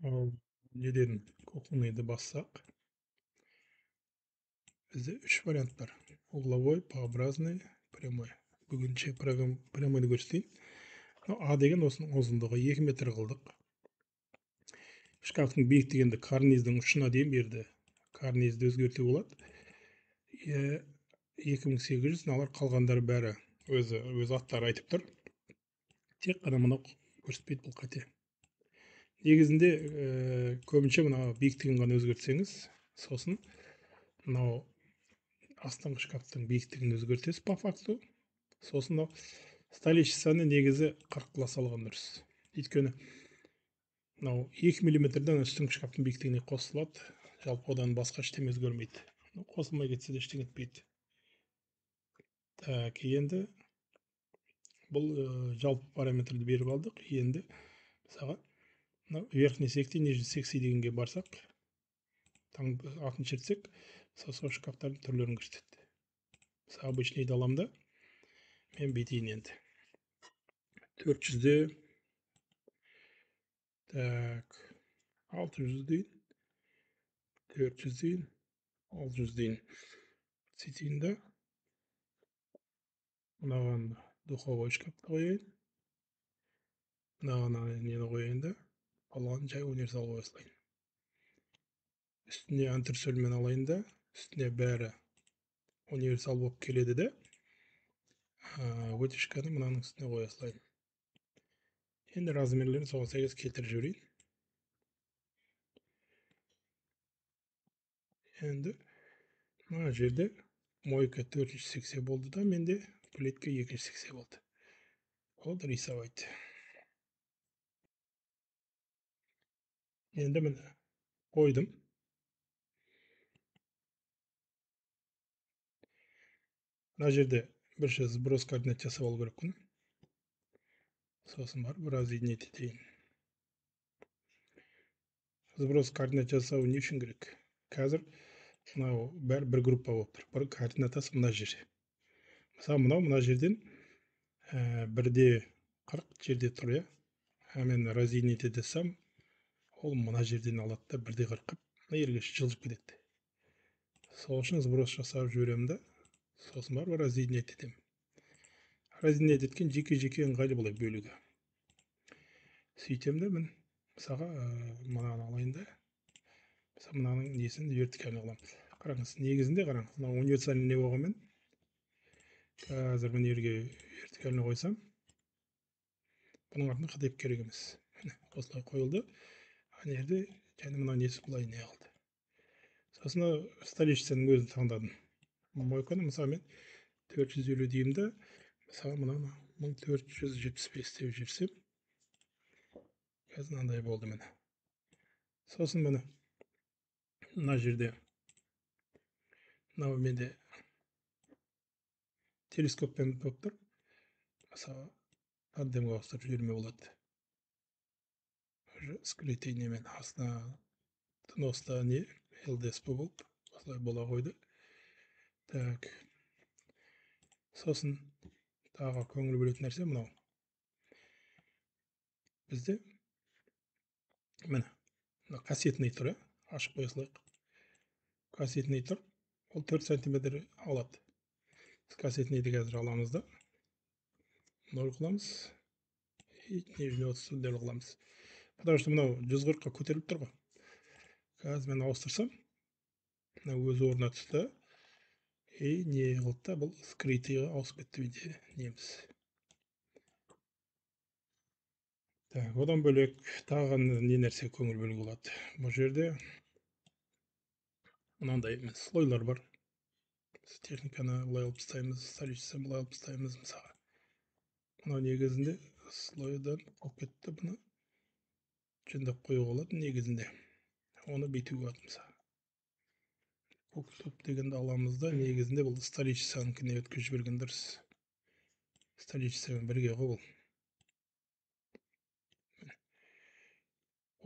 Ал неден кухонныйды бассақ, бізде үш вариант бар: угловой, П-образный, прямой. Бүгінше прямойды көрсетейін. А деген осының ұзындығы 2 метр қылдық. Шкафтың биіктігінде карниздің ұшына дейін берді. Карнизді өзгертуге болады. 2800, алар қалғандары бәрі өз аттары айтып тұр. Тек қана мынау көрсетпейді, бұл қате. Негізінде көбінше мына биіктігін ғана өзгертсеңіз, сосын мынау астыңғы шкафтың биіктігін өзгертесіз по факту. Сосын мынау столешницаны негізі 40 қыла салған дұрыс. Өйткені мынау 2 миллиметрден үстіңгі шкафтың биіктігіне қосылады. Жалпы одан басқа ештеңе өзгермейді. Қосылмай кетсе де ештеңе етпейді. Так, енді бұл жалпы параметрді беріп алдық. Енді мысалға мынау верхний секций, нижний секций дегенге барсақ, атын шертсек, сол шкафтардың түрлерін көрсетеді. Мысалы, обычныйды аламын да, мен бүйтейін енді. 400-де, так, 600 дейін, 400 дейін, 600 дейін. Сөйтейін да, мынаған духовой шкафты қояйын. Мынаған нені қояйын да, балған жай универсал қоя салайын. Үстіне антресольмен алайын да, үстіне бәрі универсал болып келеді де, вытяжканы мынаның үстіне қоя салайын. Енді размерлерін соған сәйкес келтіріп жіберейін. Енді мына жерде мойка 480 болды да, менде плитка 280 болды. Ол рисовать. Енді міне қойдым. Мына жерде бірінші сброс координат жасап алу керекпін. Сосын барып разъединить етейін. Сброс координат жасау не үшін керек? Қазір мынау бәрі бір группа болып тұр. Бір координатасы мына жер. Мысалы, мына жерден 1-де 40 жерде тұр, иә. Мен разъединить етсем, ол мына жерден алады да 1-де 40 мына жерге жылжып кетеді. Сол үшін сброс жасап жіберемін да, сосын барып разъединить етемін. Разъединить еткен жеке-жеке ыңғайлы былай бөлуге. Сөйтем де мен мысалға мынаны алайын да, мысалы мынаның несін вертикальный аламын. Қараңыз, негізінде қараңыз, мына универсальный не болғанмен, қазір мына жерге вертикальный қойсам, бұның артында қадеп керек емес. Осылай қойылды. Ана жерде және мына несі былай не қалды. Сосын столешницаның өзін таңдадым. Мойканы мысалы мен 450 деймін да, мысалы мынаны 1475 деп жіберсем, қазір мынандай болды міне. Сосын міне мына жерде мынау менде телескоппен болып тұр. Мысалы тандемге ауыстырып жіберме болады. Скрытый немен астына тыноста не ЛДСП болып осылай бола қойды. Так, сосын тағы көңіл бөлетін нәрсе мынау. Бізде міне кассетный тұр, ашып қоя салайық. Кассетный тұр, ол 4 сантиметр алады. Біз кассетныйды қазір аламыз да, 0 қыламыз, и нижний 30 қыламыз. Потому что мынау 140-қа көтеріліп тұр ғой. Қазір мен ауыстырсам, мынау өз орнына түсті, и не қылды да, бұл скрытыйға ауысып кетті неміз. Так, одан бөлек тағы не нәрсе көңіл бөлуге болады. Бұл жерде мынандай слойлар бар. Біз техниканы былай алып тастаймыз, столешницаны былай алып тастаймыз мысалға. Мынау негізінде слойдан алып кетті, бұны жөндеп қоюға болады негізінде. Оны бүйтуге болады мысалы. Бұл топ дегенді аламыз да, негізінде бұл столешницаныкіне өткізіп жіберген дұрыс. Столешницамен бірге ғой бұл.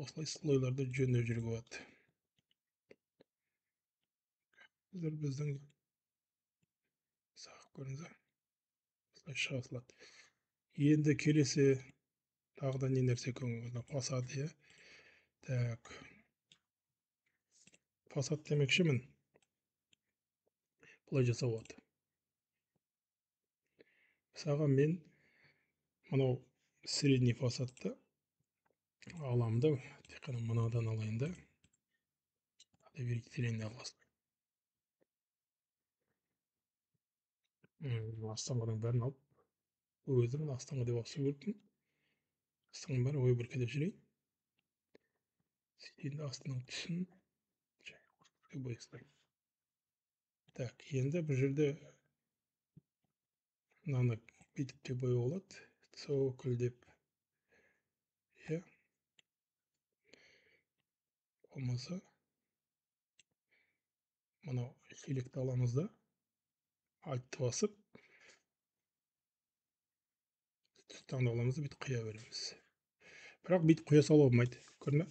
Осылай слойларды жөндеп жүруге болады. Біздің сағып көріңіздер. Осылай шыға салады. Енді келесі тағы да не нәрсе көңілге басады, иә. Так, фасад демекшімін. Бұлай жасау болады. Мысалға мен мынау средний фасадты аламын да, тек қана мынадан алайын да, доверительный аласың. Астыңғының бәрін алып, өзім астыңғы деп ауысу керекпін. Астыңғының бәрін ой бүркелеп жүрейін. Сөйтейін де астының түсін боястаймын. Так, енді бұл жерде мынаны бүйтіп те бояуға болады. Цокольдеп. Иә. Болмаса мынау шелекті аламыз да, альтты басып, түс таңдап аламыз да бүйтіп құя береміз. Бірақ бүйтіп құя салуға болмайды. Көрдің бе?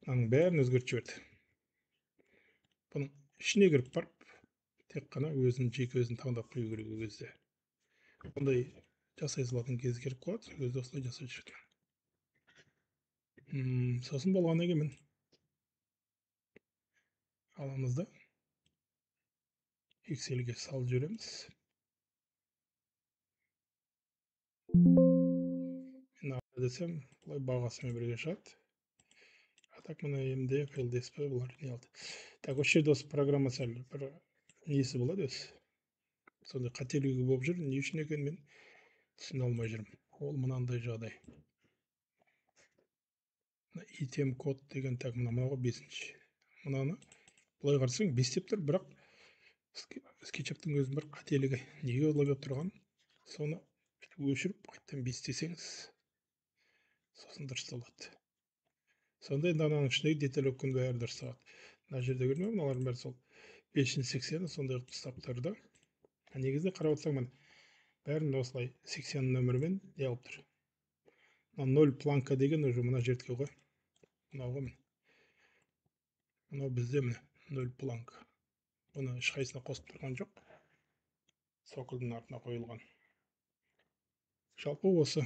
Мынаның бәрін өзгертіп жіберді. Бұның ішіне кіріп барып, тек қана жеке өзін таңдап қою керек ол кезде. Ондай жасай салатын кез келіп қалады, сол кезде осылай жасап жүреді. Сосын болғаннан кейін аламыз да Excel'ге салып жібереміз. Мен десем, бұлай бағасымен бірге шығады. А так мына MDF, LDSP бұлар не алды. Так, осы жерде осы программа сәл бір несі болады өзі. Сондай қателігі болып жүр, не үшін екенін мен түсіне алмай жүрмін. Ол мынандай жағдай. Итем код деген, так, мынауға 5-ші. Мынаны былай қарасаң 5 деп тұр, бірақ SketchUp'тың өзінің бір қателігі. Неге олай болып тұрған? Соны өшіріп, қайттан 5 десеңіз, сосын дұрысталады. Сонда енді ананың ішіндегі деталь өкін бәрі дұрысталады. Мына жерде көрме, мыналардың бәрі сол 5-80 сондай қылып тастап тұр да. Негізінде қарап отырсаң, бәрін осылай 80 нөмірмен не алып тұр. 0 планка деген уже мына жердікі ғой. Мынау ғой. Мынау бізде міне 0 планка. Бұны ешқайсысына қосып тұрған жоқ. Соколдың артына қойылған. Жалпы осы